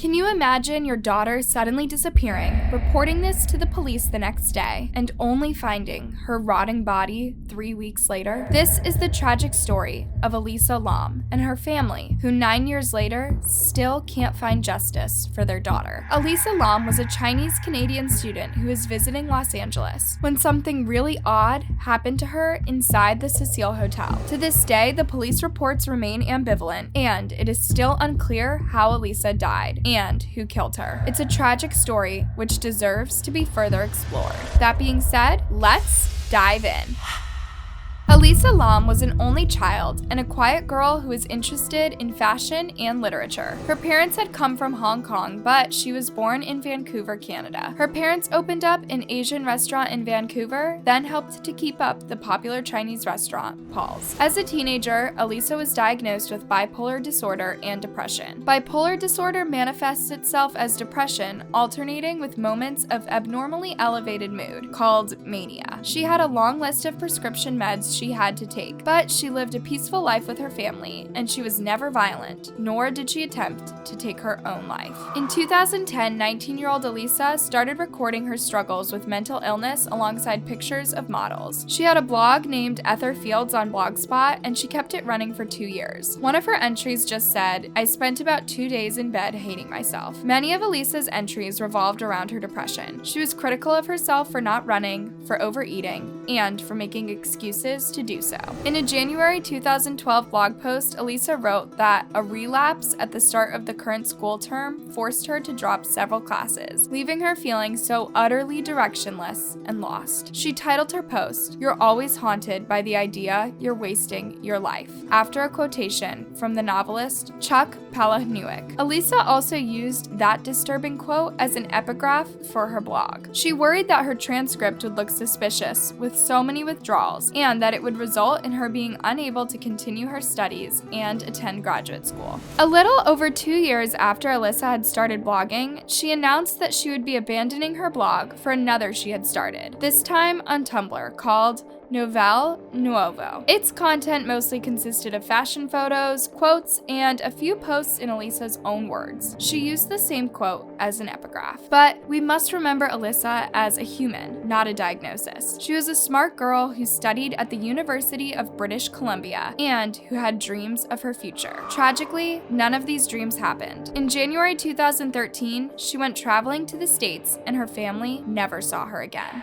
Can you imagine your daughter suddenly disappearing, reporting this to the police the next day, and only finding her rotting body 3 weeks later? This is the tragic story of Elisa Lam and her family, who 9 years later still can't find justice for their daughter. Elisa Lam was a Chinese-Canadian student who was visiting Los Angeles when something really odd happened to her inside the Cecil Hotel. To this day, the police reports remain ambivalent, and it is still unclear how Elisa died and who killed her. It's a tragic story which deserves to be further explored. That being said, let's dive in. Elisa Lam was an only child and a quiet girl who was interested in fashion and literature. Her parents had come from Hong Kong, but she was born in Vancouver, Canada. Her parents opened up an Asian restaurant in Vancouver, then helped to keep up the popular Chinese restaurant, Paul's. As a teenager, Elisa was diagnosed with bipolar disorder and depression. Bipolar disorder manifests itself as depression, alternating with moments of abnormally elevated mood, called mania. She had a long list of prescription meds she had to take, but she lived a peaceful life with her family, and she was never violent, nor did she attempt to take her own life. In 2010, 19-year-old Elisa started recording her struggles with mental illness alongside pictures of models. She had a blog named Ether Fields on Blogspot, and she kept it running for 2 years. One of her entries just said, "I spent about 2 days in bed hating myself." Many of Elisa's entries revolved around her depression. She was critical of herself for not running, for overeating, and for making excuses to do so. In a January 2012 blog post, Elisa wrote that a relapse at the start of the current school term forced her to drop several classes, leaving her feeling so utterly directionless and lost. She titled her post, "You're always haunted by the idea you're wasting your life," after a quotation from the novelist Chuck Palahniuk. Elisa also used that disturbing quote as an epigraph for her blog. She worried that her transcript would look suspicious with so many withdrawals, and that it would result in her being unable to continue her studies and attend graduate school. A little over 2 years after Elisa had started blogging, she announced that she would be abandoning her blog for another she had started, this time on Tumblr, called Novel Nuovo. Its content mostly consisted of fashion photos, quotes, and a few posts in Elisa's own words. She used the same quote as an epigraph. But we must remember Elisa as a human, not a diagnosis. She was a smart girl who studied at the University of British Columbia and who had dreams of her future. Tragically, none of these dreams happened. In January 2013, she went traveling to the States, and her family never saw her again.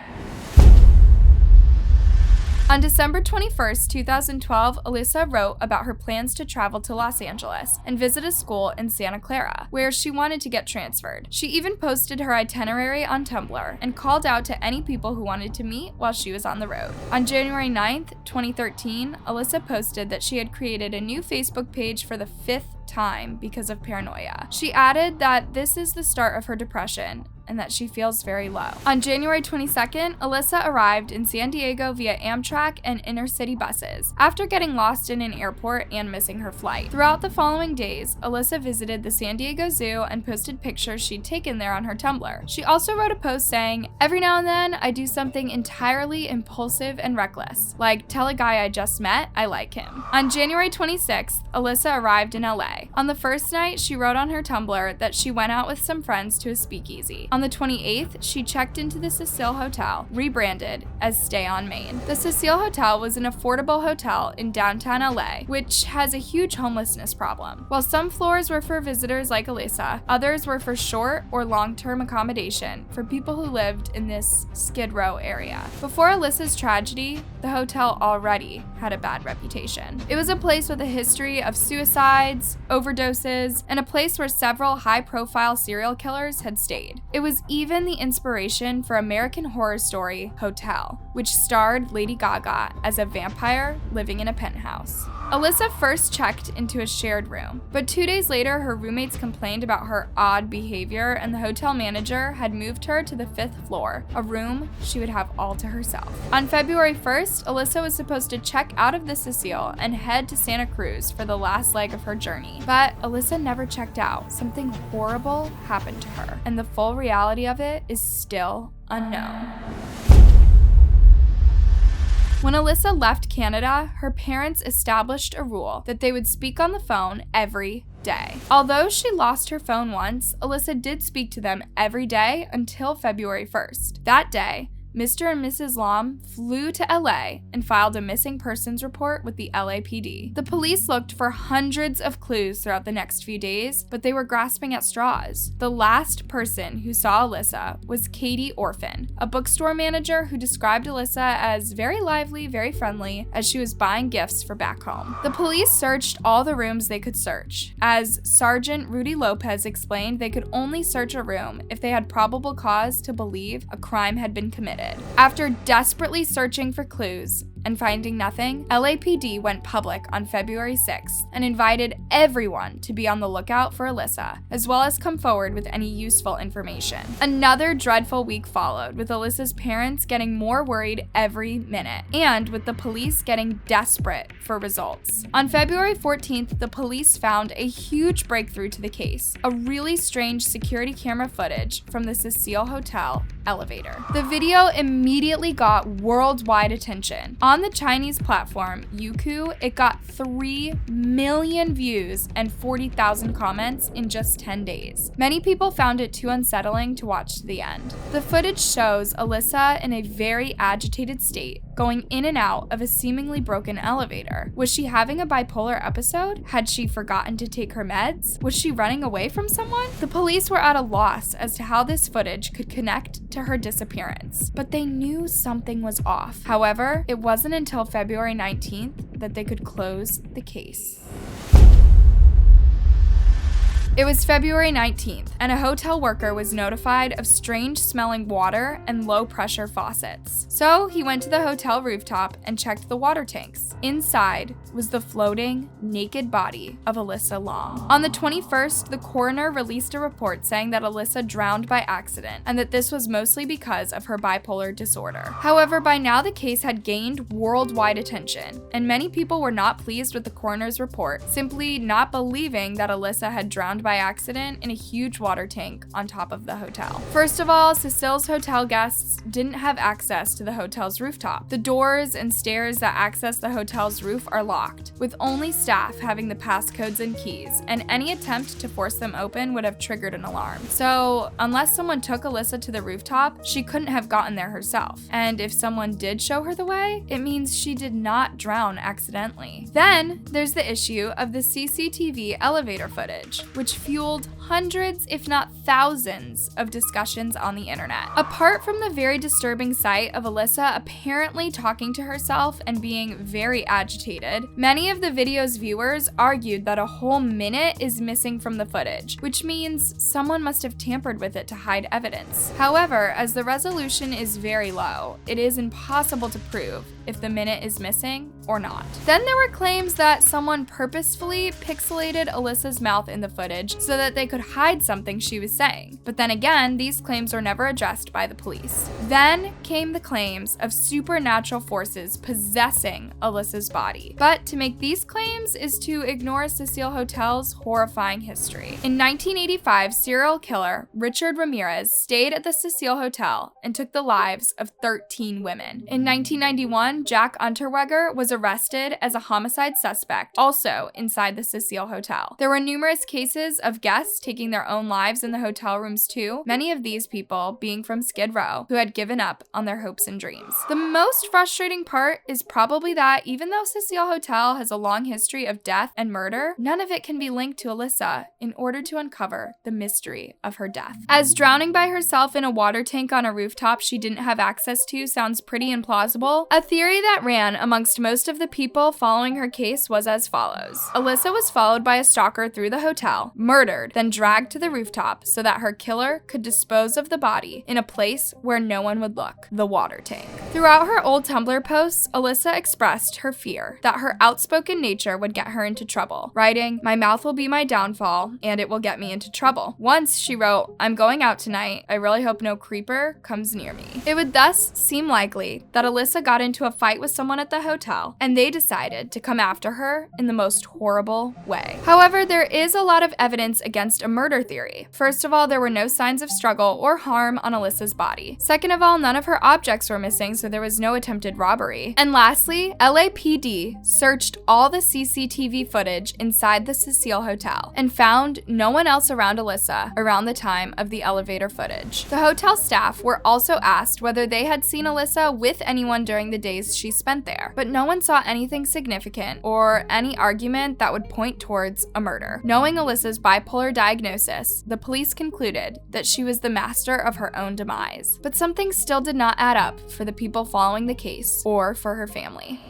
On December 21st, 2012, Elisa wrote about her plans to travel to Los Angeles and visit a school in Santa Clara, where she wanted to get transferred. She even posted her itinerary on Tumblr and called out to any people who wanted to meet while she was on the road. On January 9th, 2013, Elisa posted that she had created a new Facebook page for the 5th time because of paranoia. She added that this is the start of her depression and that she feels very low. On January 22nd, Elisa arrived in San Diego via Amtrak and intercity buses, after getting lost in an airport and missing her flight. Throughout the following days, Elisa visited the San Diego Zoo and posted pictures she'd taken there on her Tumblr. She also wrote a post saying, "Every now and then, I do something entirely impulsive and reckless, like tell a guy I just met I like him." On January 26th, Elisa arrived in LA. On the first night, she wrote on her Tumblr that she went out with some friends to a speakeasy. On the 28th, she checked into the Cecil Hotel, rebranded as Stay on Main. The Cecil Hotel was an affordable hotel in downtown LA, which has a huge homelessness problem. While some floors were for visitors like Elisa, others were for short or long-term accommodation for people who lived in this Skid Row area. Before Elisa's tragedy, the hotel already had a bad reputation. It was a place with a history of suicides, overdoses, and a place where several high-profile serial killers had stayed. It was even the inspiration for American Horror Story Hotel, which starred Lady Gaga as a vampire living in a penthouse. Elisa first checked into a shared room, but 2 days later her roommates complained about her odd behavior, and the hotel manager had moved her to the 5th floor, a room she would have all to herself. On February 1st, Elisa was supposed to check out of the Cecil and head to Santa Cruz for the last leg of her journey. But Elisa never checked out. Something horrible happened to her, and the full reality of it is still unknown. When Elisa left Canada, her parents established a rule that they would speak on the phone every day. Although she lost her phone once, Elisa did speak to them every day until February 1st. That day, Mr. and Mrs. Lam flew to LA and filed a missing persons report with the LAPD. The police looked for hundreds of clues throughout the next few days, but they were grasping at straws. The last person who saw Elisa was Katie Orphan, a bookstore manager who described Elisa as very lively, very friendly, as she was buying gifts for back home. The police searched all the rooms they could search. As Sergeant Rudy Lopez explained, they could only search a room if they had probable cause to believe a crime had been committed. After desperately searching for clues and finding nothing, LAPD went public on February 6th and invited everyone to be on the lookout for Elisa, as well as come forward with any useful information. Another dreadful week followed, with Elisa's parents getting more worried every minute, and with the police getting desperate for results. On February 14th, the police found a huge breakthrough to the case, a really strange security camera footage from the Cecil Hotel elevator. The video immediately got worldwide attention. On the Chinese platform, Youku, it got 3 million views and 40,000 comments in just 10 days. Many people found it too unsettling to watch to the end. The footage shows Elisa in a very agitated state, going in and out of a seemingly broken elevator. Was she having a bipolar episode? Had she forgotten to take her meds? Was she running away from someone? The police were at a loss as to how this footage could connect to her disappearance, but they knew something was off. However, it wasn't until February 19th that they could close the case. It was February 19th, and a hotel worker was notified of strange-smelling water and low-pressure faucets. So he went to the hotel rooftop and checked the water tanks. Inside was the floating, naked body of Elisa Lam. On the 21st, the coroner released a report saying that Elisa drowned by accident, and that this was mostly because of her bipolar disorder. However, by now the case had gained worldwide attention, and many people were not pleased with the coroner's report, simply not believing that Elisa had drowned by accident in a huge water tank on top of the hotel. First of all, Cecil's hotel guests didn't have access to the hotel's rooftop. The doors and stairs that access the hotel's roof are locked, with only staff having the passcodes and keys, and any attempt to force them open would have triggered an alarm. So, unless someone took Elisa to the rooftop, she couldn't have gotten there herself. And if someone did show her the way, it means she did not drown accidentally. Then, there's the issue of the CCTV elevator footage, which fueled hundreds, if not thousands, of discussions on the internet. Apart from the very disturbing sight of Elisa apparently talking to herself and being very agitated, many of the video's viewers argued that a whole minute is missing from the footage, which means someone must have tampered with it to hide evidence. However, as the resolution is very low, it is impossible to prove if the minute is missing or not. Then there were claims that someone purposefully pixelated Elisa's mouth in the footage so that they could hide something she was saying. But then again, these claims were never addressed by the police. Then came the claims of supernatural forces possessing Elisa's body. But to make these claims is to ignore Cecil Hotel's horrifying history. In 1985, serial killer Richard Ramirez stayed at the Cecil Hotel and took the lives of 13 women. In 1991, Jack Unterweger was arrested as a homicide suspect, also inside the Cecil Hotel. There were numerous cases of guests taking their own lives in the hotel rooms too, many of these people being from Skid Row, who had given up on their hopes and dreams. The most frustrating part is probably that even though Cecil Hotel has a long history of death and murder, none of it can be linked to Elisa in order to uncover the mystery of her death. As drowning by herself in a water tank on a rooftop she didn't have access to sounds pretty implausible, a theory that ran amongst most of the people following her case was as follows. Elisa was followed by a stalker through the hotel, murdered, then dragged to the rooftop so that her killer could dispose of the body in a place where no one would look, the water tank. Throughout her old Tumblr posts, Elisa expressed her fear that her outspoken nature would get her into trouble, writing, "My mouth will be my downfall, and it will get me into trouble." Once she wrote, "I'm going out tonight. I really hope no creeper comes near me." It would thus seem likely that Elisa got into a a fight with someone at the hotel, and they decided to come after her in the most horrible way. However, there is a lot of evidence against a murder theory. First of all, there were no signs of struggle or harm on Elisa's body. Second of all, none of her objects were missing, so there was no attempted robbery. And lastly, LAPD searched all the CCTV footage inside the Cecil Hotel and found no one else around Elisa around the time of the elevator footage. The hotel staff were also asked whether they had seen Elisa with anyone during the days she spent there, but no one saw anything significant or any argument that would point towards a murder. Knowing Elisa's bipolar diagnosis, the police concluded that she was the master of her own demise. But something still did not add up for the people following the case or for her family.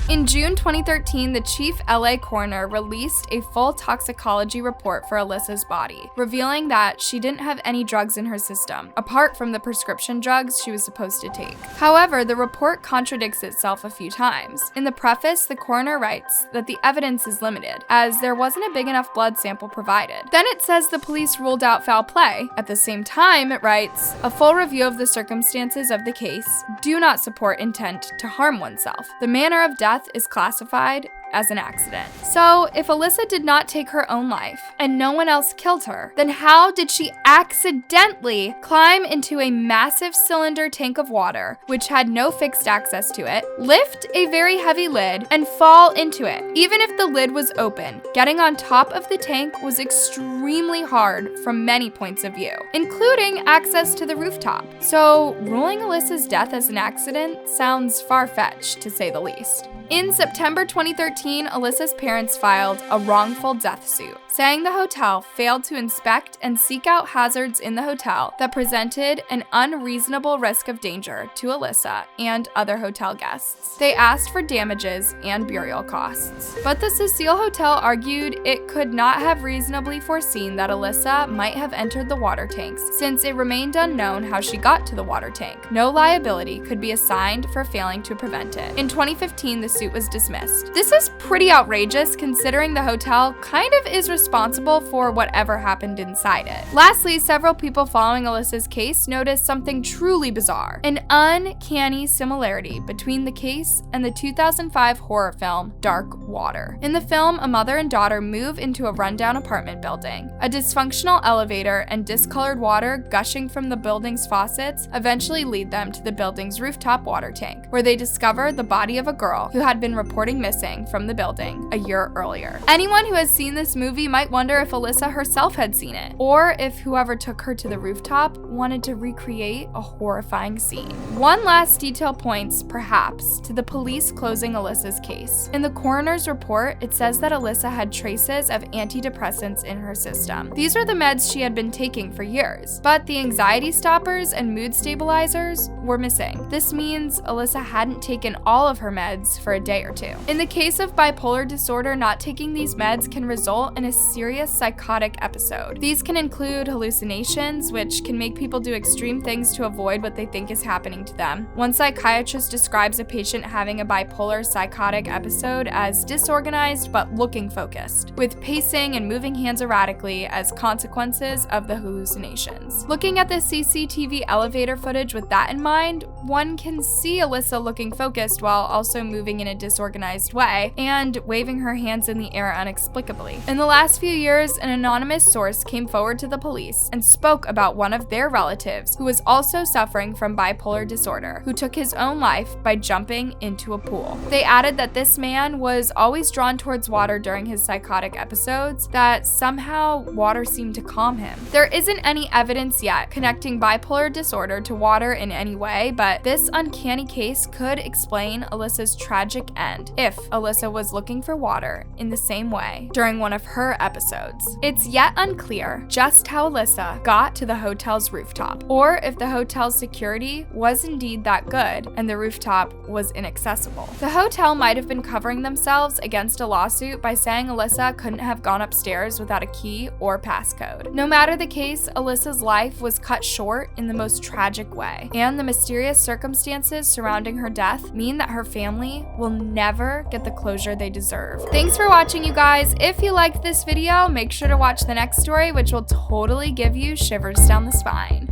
In June 2013, the chief LA coroner released a full toxicology report for Elisa's body, revealing that she didn't have any drugs in her system, apart from the prescription drugs she was supposed to take. However, the report contradicts itself a few times. In the preface, the coroner writes that the evidence is limited, as there wasn't a big enough blood sample provided. Then it says the police ruled out foul play. At the same time, it writes, a full review of the circumstances of the case do not support intent to harm oneself. The manner of death is classified as an accident. So, if Elisa did not take her own life and no one else killed her, then how did she accidentally climb into a massive cylinder tank of water, which had no fixed access to it, lift a very heavy lid, and fall into it? Even if the lid was open, getting on top of the tank was extremely hard from many points of view, including access to the rooftop. So, ruling Elisa's death as an accident sounds far-fetched, to say the least. In September 2013, Elisa's parents filed a wrongful death suit, saying the hotel failed to inspect and seek out hazards in the hotel that presented an unreasonable risk of danger to Elisa and other hotel guests. They asked for damages and burial costs. But the Cecil Hotel argued it could not have reasonably foreseen that Elisa might have entered the water tanks, since it remained unknown how she got to the water tank. No liability could be assigned for failing to prevent it. In 2015, the suit was dismissed. This is pretty outrageous considering the hotel kind of is responsible for whatever happened inside it. Lastly, several people following Elisa's case noticed something truly bizarre, an uncanny similarity between the case and the 2005 horror film Dark Water. In the film, a mother and daughter move into a rundown apartment building. A dysfunctional elevator and discolored water gushing from the building's faucets eventually lead them to the building's rooftop water tank, where they discover the body of a girl who had been reporting missing from the building a year earlier. Anyone who has seen this movie might wonder if Elisa herself had seen it, or if whoever took her to the rooftop wanted to recreate a horrifying scene. One last detail points, perhaps, to the police closing Elisa's case. In the coroner's report, it says that Elisa had traces of antidepressants in her system. These were the meds she had been taking for years, but the anxiety stoppers and mood stabilizers were missing. This means Elisa hadn't taken all of her meds for a day or two. In the case of bipolar disorder, not taking these meds can result in a serious psychotic episode. These can include hallucinations, which can make people do extreme things to avoid what they think is happening to them. One psychiatrist describes a patient having a bipolar psychotic episode as disorganized but looking focused, with pacing and moving hands erratically as consequences of the hallucinations. Looking at the CCTV elevator footage with that in mind, one can see Elisa looking focused while also moving in a disorganized way and waving her hands in the air inexplicably. In the last few years, an anonymous source came forward to the police and spoke about one of their relatives who was also suffering from bipolar disorder, who took his own life by jumping into a pool. They added that this man was always drawn towards water during his psychotic episodes, that somehow water seemed to calm him. There isn't any evidence yet connecting bipolar disorder to water in any way, but this uncanny case could explain Elisa's tragic end if Elisa was looking for water in the same way during one of her episodes. It's yet unclear just how Elisa got to the hotel's rooftop, or if the hotel's security was indeed that good and the rooftop was inaccessible. The hotel might have been covering themselves against a lawsuit by saying Elisa couldn't have gone upstairs without a key or passcode. No matter the case, Elisa's life was cut short in the most tragic way, and the mysterious circumstances surrounding her death mean that her family will never get the closure they deserve. Thanks for watching, you guys. If you liked this video, make sure to watch the next story, which will totally give you shivers down the spine.